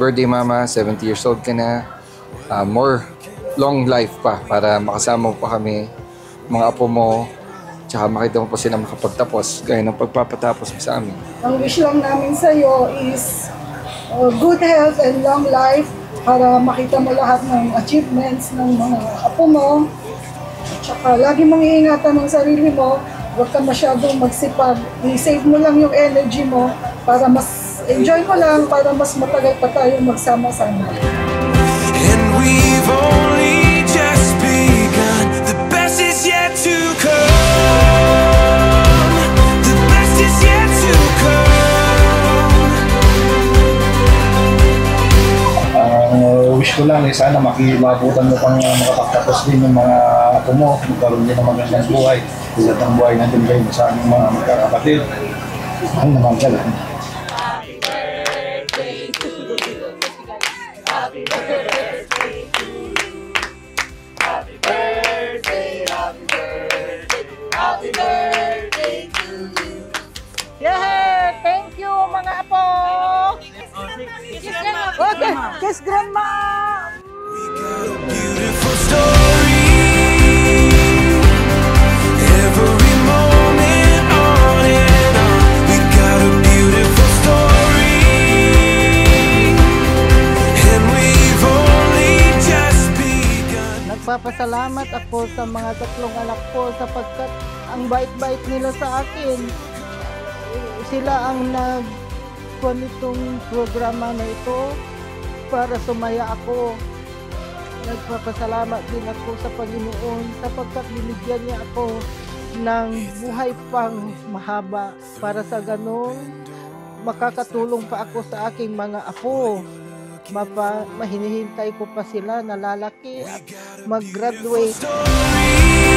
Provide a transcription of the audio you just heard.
birthday, Mama. 70 years old ka na. More long life pa para makasama mo pa kami, mga apo mo, tsaka makita mo pa sila makapagtapos gaya ng pagpapatapos mo sa amin. Ang wish lang namin sa iyo is good health and long life para makita mo lahat ng achievements ng mga apo mo. Tsaka lagi mong iingatan ng sarili mo, huwag ka masyadong magsipag. I-save mo lang yung energy mo para mas enjoy mo lang, para mas matagal pa tayong magsama-sama. And we've only just begun. The best is yet to come. The best is yet to come. Wish ko lang sana makilabutan mo pang makapagtapos din ng mga apo mo, magkaroon din ng magandang buhay. Tulad ng buhay natin kayo sa aming mga magkakapatid. Ang naman ka lang. Happy birthday to you. Happy birthday, happy birthday, happy birthday to you. Yeah! Thank you mga apo! Okay, kiss grandma! We got a beautiful story. Every moment on and on. We got a beautiful story. And we've only just begun. Nagpapasalamat ako sa mga tatlong anak ko sapagkat ang bait-bait nila sa akin. Sila ang nagkuha nitong programa na ito para sumaya ako. Nagpapasalamat din ako sa Panginoon sapagkat binigyan niya ako ng buhay pang mahaba para sa ganong makakatulong pa ako sa aking mga apo. Mahinihintay ko pa sila na lalaki at mag-graduate. Story.